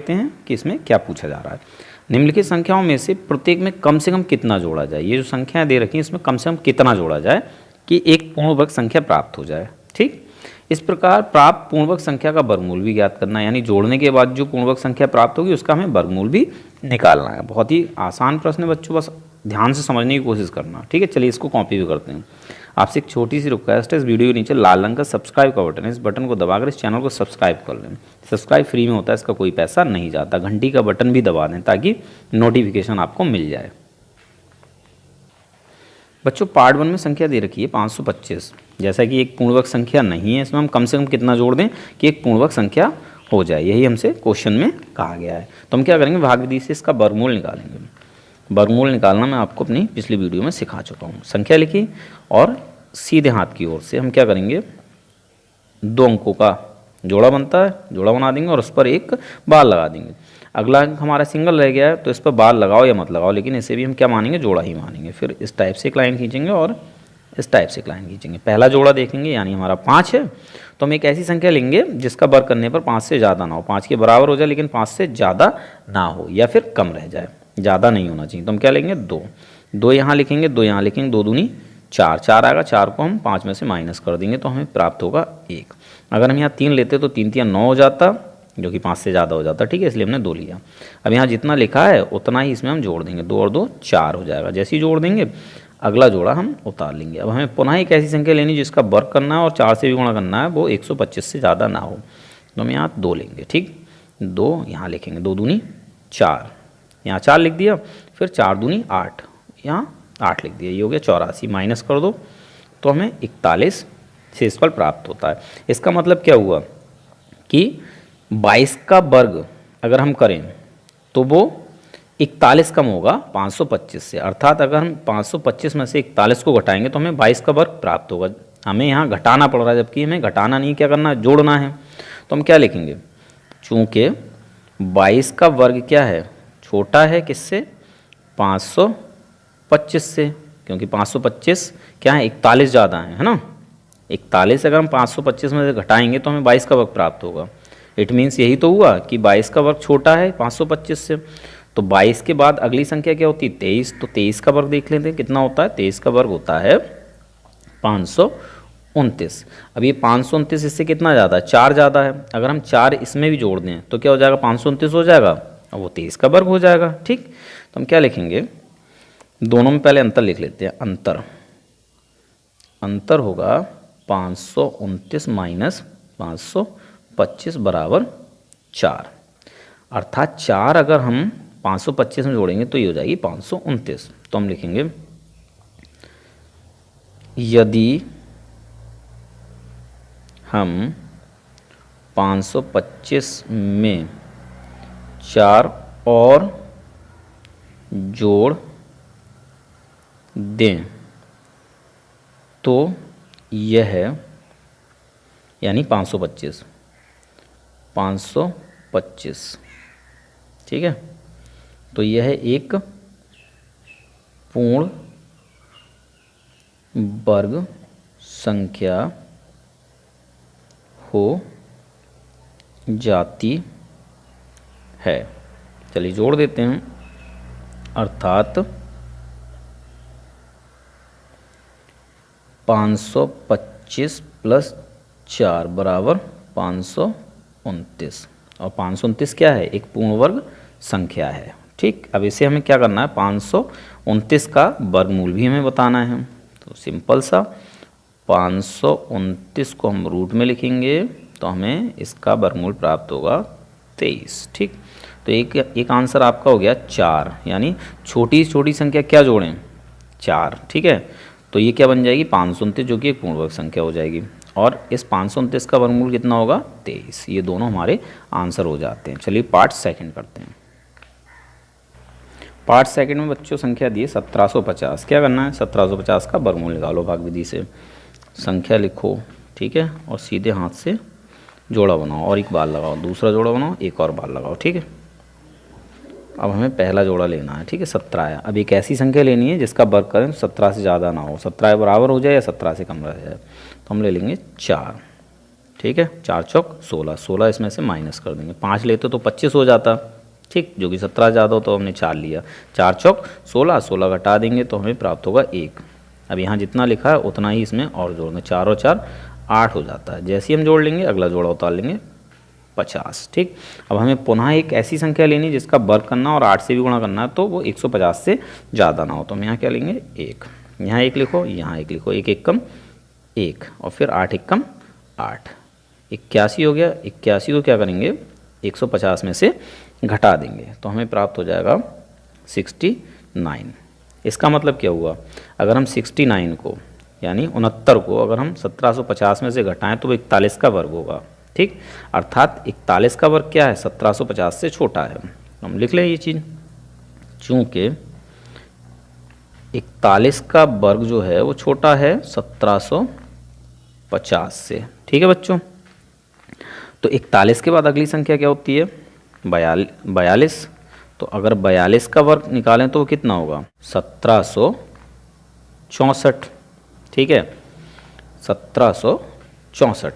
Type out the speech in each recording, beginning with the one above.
देखते हैं कि इसमें क्या पूछा जा रहा है। निम्नलिखित संख्याओं में से प्रत्येक में कम से कम कितना जोड़ा जाए। ये जो संख्याएं दे रखी हैं इसमें कम से कम कितना जोड़ा जाए कि एक पूर्ण वर्ग संख्या प्राप्त हो जाए। ठीक, इस प्रकार प्राप्त पूर्ण वर्ग संख्या का वर्गमूल भी ज्ञात करना है, यानी जोड़ने के बाद जो पूर्ण वर्ग संख्या प्राप्त होगी उसका हमें वर्गमूल भी निकालना है। बहुत ही आसान प्रश्न है बच्चों, बस ध्यान से समझने की कोशिश करना। ठीक है, चलिए इसको कॉपी भी करते हैं। आपसे एक छोटी सी रिक्वेस्ट है, इस वीडियो के नीचे लाल रंग का सब्सक्राइब का बटन है, इस बटन को दबाकर इस चैनल को सब्सक्राइब कर लें। सब्सक्राइब फ्री में होता है, इसका कोई पैसा नहीं जाता। घंटी का बटन भी दबा दें ताकि नोटिफिकेशन आपको मिल जाए। बच्चों पार्ट 1 में संख्या दे रखी है 525। जैसा कि एक पूर्णवर्ग संख्या नहीं है, इसमें हम कम से कम कितना जोड़ दें कि एक पूर्णवर्ग संख्या हो जाए, यही हमसे क्वेश्चन में कहा गया है। तो हम क्या करेंगे, भाग विधि से इसका वर्गमूल निकालेंगे। वर्गमूल निकालना मैं आपको अपनी पिछली वीडियो में सिखा चुका हूँ। संख्या लिखी और सीधे हाथ की ओर से हम क्या करेंगे, 2 अंकों का जोड़ा बनता है, जोड़ा बना देंगे और उस पर एक बार लगा देंगे। अगला अंक हमारा सिंगल रह गया है तो इस पर बार लगाओ या मत लगाओ, लेकिन इसे भी हम क्या मानेंगे, जोड़ा ही मानेंगे। फिर इस टाइप से एक लाइन खींचेंगे और इस टाइप से एक लाइन खींचेंगे। पहला जोड़ा देखेंगे, यानी हमारा 5 है, तो हम एक ऐसी संख्या लेंगे जिसका वर्ग करने पर 5 से ज़्यादा ना हो, 5 के बराबर हो जाए लेकिन 5 से ज़्यादा ना हो या फिर कम रह जाए, ज़्यादा नहीं होना चाहिए। तो हम क्या लेंगे, 2। 2 यहाँ लिखेंगे, 2 यहाँ लिखेंगे, 2 दूनी 4, 4 आएगा, 4 को हम 5 में से माइनस कर देंगे तो हमें प्राप्त होगा 1। अगर हम यहाँ 3 लेते तो 3 3 9 हो जाता, जो कि 5 से ज़्यादा हो जाता। ठीक है, इसलिए हमने 2 लिया। अब यहाँ जितना लिखा है उतना ही इसमें हम जोड़ देंगे, 2 और 2 4 हो जाएगा। जैसे ही जोड़ देंगे अगला जोड़ा हम उतार लेंगे। अब हमें पुनः एक ऐसी संख्या लेनी जिसका वर्ग करना है और 4 से भी गुणा करना है, वो 125 से ज़्यादा ना हो। तो हम यहाँ 2 लेंगे। ठीक, 2 यहाँ लिखेंगे, 2 दूनी 4, यहाँ 4 लिख दिया, फिर 4 दूनी 8, यहाँ 8 लिख दिया, ये हो गया 84। माइनस कर दो तो हमें 41 शेषफल प्राप्त होता है। इसका मतलब क्या हुआ कि 22 का वर्ग अगर हम करें तो वो 41 कम होगा 525 से, अर्थात अगर हम 525 में से 41 को घटाएंगे तो हमें 22 का वर्ग प्राप्त होगा। हमें यहाँ घटाना पड़ रहा है, जबकि हमें घटाना नहीं, क्या करना है, जोड़ना है। तो हम क्या लिखेंगे, चूँकि 22 का वर्ग क्या है, छोटा है किससे, 525 से, क्योंकि 525 क्या है, 41 ज़्यादा है ना। 41 अगर हम 525 में से घटाएंगे तो हमें 22 का वर्ग प्राप्त होगा। इट मीन्स यही तो हुआ कि 22 का वर्ग छोटा है 525 से। तो 22 के बाद अगली संख्या क्या होती है, 23। तो 23 का वर्ग देख लेते हैं कितना होता है। 23 का वर्ग होता है 529। अब ये 529 इससे कितना ज़्यादा है, 4 ज़्यादा है। अगर हम 4 इसमें भी जोड़ दें तो क्या हो जाएगा, 529 हो जाएगा और वो 23 का वर्ग हो जाएगा। ठीक, तो हम क्या लिखेंगे, दोनों में पहले अंतर लिख लेते हैं। अंतर होगा 529 माइनस 525 बराबर 4, अर्थात 4 अगर हम 525 में जोड़ेंगे तो ये हो जाएगी 529। तो हम लिखेंगे, यदि हम 525 में 4 और जोड़ दें तो यह यानी 525, ठीक है, तो यह एक पूर्ण वर्ग संख्या हो जाती है। चलिए जोड़ देते हैं, अर्थात 525 प्लस 4 बराबर 529, और 529 क्या है, एक पूर्ण वर्ग संख्या है। ठीक, अब इसे हमें क्या करना है, 529 का वर्गमूल भी हमें बताना है। तो सिंपल सा 529 को हम रूट में लिखेंगे तो हमें इसका वर्गमूल प्राप्त होगा 23। ठीक, तो एक आंसर आपका हो गया 4, यानी छोटी छोटी संख्या क्या जोड़ें, 4। ठीक है, तो ये क्या बन जाएगी, 529, जो कि एक पूर्ण वर्ग संख्या हो जाएगी। और इस 529 का वर्गमूल कितना होगा, 23। ये दोनों हमारे आंसर हो जाते हैं। चलिए पार्ट सेकंड करते हैं। पार्ट सेकंड में बच्चों संख्या दी है 1750। क्या करना है, 1750 का वर्गमूल निकालो भाग विधि से। संख्या लिखो, ठीक है, और सीधे हाथ से जोड़ा बनाओ और एक बार लगाओ, दूसरा जोड़ा बनाओ, एक और बार लगाओ। ठीक है, अब हमें पहला जोड़ा लेना है। ठीक है, 17 है। अब एक ऐसी संख्या लेनी है जिसका वर्ग करें 17 से ज़्यादा ना हो, 17 के बराबर हो जाए या 17 से कम रह जाए। तो हम ले लेंगे 4। ठीक है, 4 चौक 16, 16 इसमें से माइनस कर देंगे, 5 लेते तो 25 हो जाता, ठीक, जो कि 17 ज़्यादा हो तो हमने 4 लिया, 4 चौक 16, 16 घटा देंगे तो हमें प्राप्त होगा 1। अब यहाँ जितना लिखा है उतना ही इसमें और जोड़ना, 4 और 4 8 हो जाता है, जैसे ही हम जोड़ लेंगे अगला जोड़ा उतार लेंगे 50, ठीक। अब हमें पुनः एक ऐसी संख्या लेनी जिसका वर्ग करना और 8 से भी गुणा करना है, तो वो 150 से ज़्यादा ना हो, तो हम यहाँ क्या लेंगे 1, यहाँ 1 लिखो, यहाँ 1 लिखो, 1 1 कम 1 और फिर 8 1 कम 8, 81 हो गया। 81 को क्या करेंगे 150 में से घटा देंगे तो हमें प्राप्त हो जाएगा 69। इसका मतलब क्या हुआ, अगर हम 69 को यानी 69 को अगर हम 1750 में से घटाएं तो वो 41 का वर्ग होगा, ठीक, अर्थात 41 का वर्ग क्या है 1750 से छोटा है। हम लिख लें ये चीज़, चूँकि 41 का वर्ग जो है वो छोटा है 1750 से, ठीक है बच्चों। तो 41 के बाद अगली संख्या क्या होती है 42, तो अगर 42 का वर्ग निकालें तो वो कितना होगा 1764, ठीक है, 1764।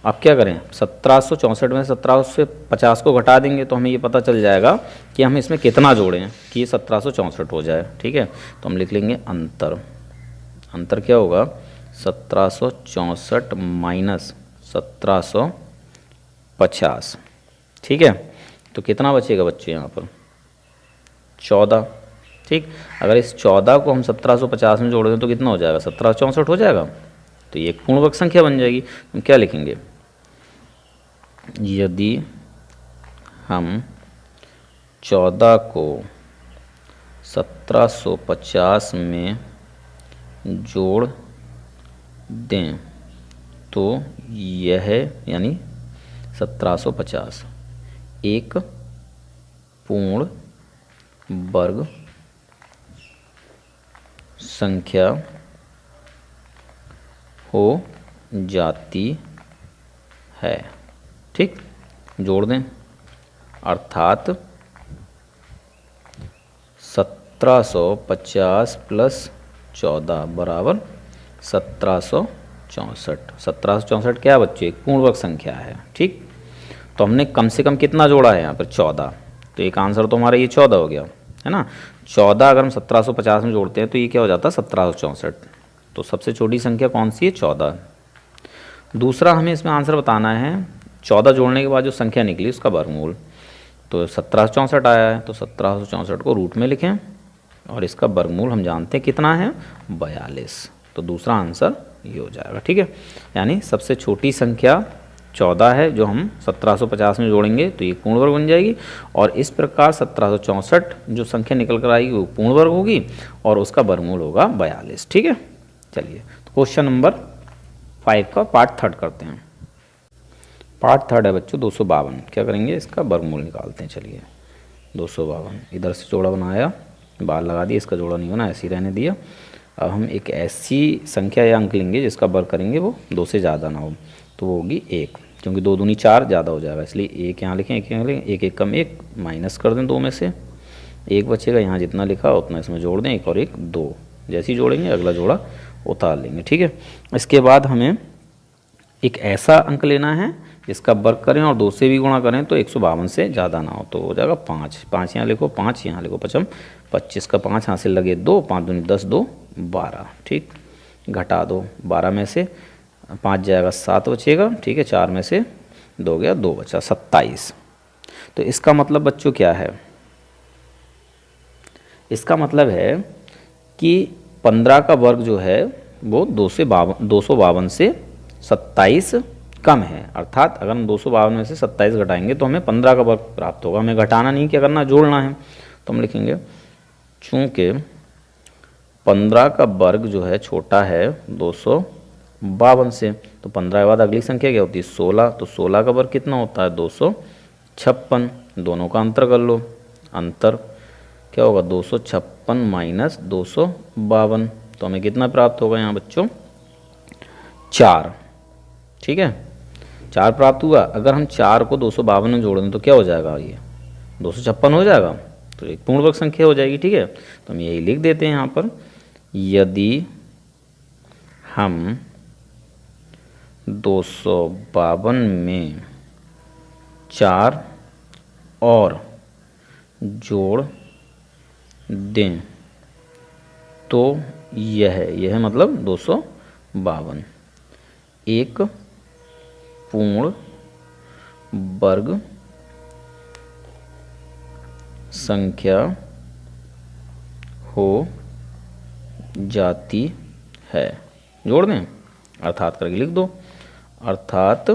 अब क्या करें 1764 में 1750 को घटा देंगे तो हमें ये पता चल जाएगा कि हम इसमें कितना जोड़ें कि ये 1764 हो जाए, ठीक है। तो हम लिख लेंगे अंतर, अंतर क्या होगा 1764 माइनस 1750, ठीक है। तो कितना बचेगा बच्चे यहाँ पर 14, ठीक। अगर इस 14 को हम 1750 में जोड़ दें तो कितना हो जाएगा 1764 हो जाएगा, तो ये एक पूर्णवर्ग संख्या बन जाएगी। हम क्या लिखेंगे, यदि हम 14 को 1750 में जोड़ दें तो यह यानी 1750 एक पूर्ण वर्ग संख्या हो जाती है, ठीक। जोड़ दें अर्थात 1750 प्लस 14 बराबर 1764। 1764 क्या है बच्चे एक पूर्णवर्ग संख्या है, ठीक। तो हमने कम से कम कितना जोड़ा है यहाँ पर 14, तो एक आंसर तो हमारा ये 14 हो गया है ना। 14 अगर हम 1750 में जोड़ते हैं तो ये क्या हो जाता है 1764, तो सबसे छोटी संख्या कौन सी है 14। दूसरा हमें इसमें आंसर बताना है 14 जोड़ने के बाद जो संख्या निकली उसका वर्गमूल, तो 1764 आया है तो 1764 को रूट में लिखें और इसका वर्गमूल हम जानते हैं कितना है 42, तो दूसरा आंसर ये हो जाएगा, ठीक है। यानी सबसे छोटी संख्या 14 है जो हम 1750 में जोड़ेंगे तो ये पूर्ण वर्ग बन जाएगी, और इस प्रकार 1764 जो संख्या निकल कर आएगी वो पूर्ण वर्ग होगी और उसका वर्गमूल होगा 42, ठीक है। चलिए तो क्वेश्चन नंबर 5 का पार्ट 3 करते हैं। पार्ट 3 है बच्चों 252, क्या करेंगे इसका वर्गमूल निकालते हैं। चलिए 252 इधर से जोड़ा बनाया, बाहर लगा दिया, इसका जोड़ा नहीं बना ऐसे ही रहने दिया। अब हम एक ऐसी संख्या या अंक लेंगे जिसका वर्ग करेंगे वो 2 से ज़्यादा ना हो, तो वो होगी 1, क्योंकि 2 दूनी 4 ज़्यादा हो जाएगा, इसलिए 1 यहाँ लिखें, 1 यहाँ लिखें, 1 1 कम 1 माइनस कर दें 2 में से 1 बचेगा, यहाँ जितना लिखा उतना इसमें जोड़ दें, 1 और 1 2, जैसे ही जोड़ेंगे अगला जोड़ा उतार लेंगे, ठीक है। इसके बाद हमें एक ऐसा अंक लेना है जिसका वर्ग करें और 2 से भी गुणा करें तो 152 से ज़्यादा ना हो, तो हो जाएगा 5, 5 यहाँ लिखो, 5 यहाँ लिखो, 5 25 का 5 यहाँ से लगे 2, 5 दूनी 10 2 12, ठीक। घटा दो 12 में से 5 जाएगा 7 बचेगा, ठीक है, 4 में से 2 गया 2 बचा 27। तो इसका मतलब बच्चों क्या है, इसका मतलब है कि 15 का वर्ग जो है वो 252 से 27 कम है, अर्थात अगर हम 252 में से 27 घटाएंगे तो हमें 15 का वर्ग प्राप्त होगा। हमें घटाना नहीं क्या करना, जोड़ना है, तो हम लिखेंगे चूँकि 15 का वर्ग जो है छोटा है 252 से, तो 15 के बाद अगली संख्या क्या होती है 16, तो 16 का वर्ग कितना होता है 256, दोनों का अंतर कर लो, अंतर क्या होगा 256 माइनस 252, तो हमें कितना प्राप्त होगा यहाँ बच्चों 4, ठीक है, 4 प्राप्त हुआ। अगर हम 4 को 252 में जोड़ दें तो क्या हो जाएगा, ये 256 हो जाएगा, तो एक पूर्ण वर्ग संख्या हो जाएगी, ठीक है। तो हम यही लिख देते हैं यहाँ पर, यदि हम 252 में 4 और जोड़ दें तो यह मतलब 252 एक पूर्ण वर्ग संख्या हो जाती है। जोड़ दें, अर्थात करके लिख दो, अर्थात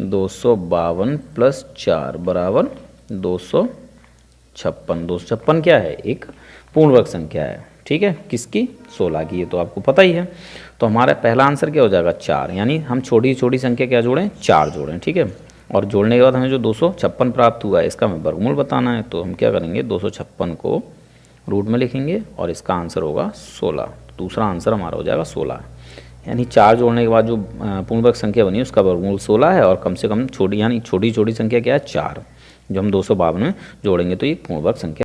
252 प्लस 4 बराबर 256। 256 क्या है? एक पूर्ण वर्ग संख्या है, ठीक है, किसकी? 16 की। ये तो आपको पता ही है। तो हमारा पहला आंसर क्या हो जाएगा? 4, यानी हम छोटी छोटी संख्या क्या जोड़ें? 4 जोड़ें, ठीक है। और जोड़ने के बाद हमें जो 256 प्राप्त हुआ है इसका हमें वर्गमूल बताना है। तो हम क्या करेंगे? 256 को रूट में लिखेंगे और इसका आंसर होगा 16। दूसरा आंसर हमारा हो जाएगा 16, यानी 4 जोड़ने के बाद जो पूर्ण वर्ग संख्या बनी उसका वर्गमूल 16 है। और कम से कम छोटी, यानी छोटी छोटी संख्या क्या है? 4, जो हम 252 में जोड़ेंगे तो ये पूर्ण वर्ग संख्या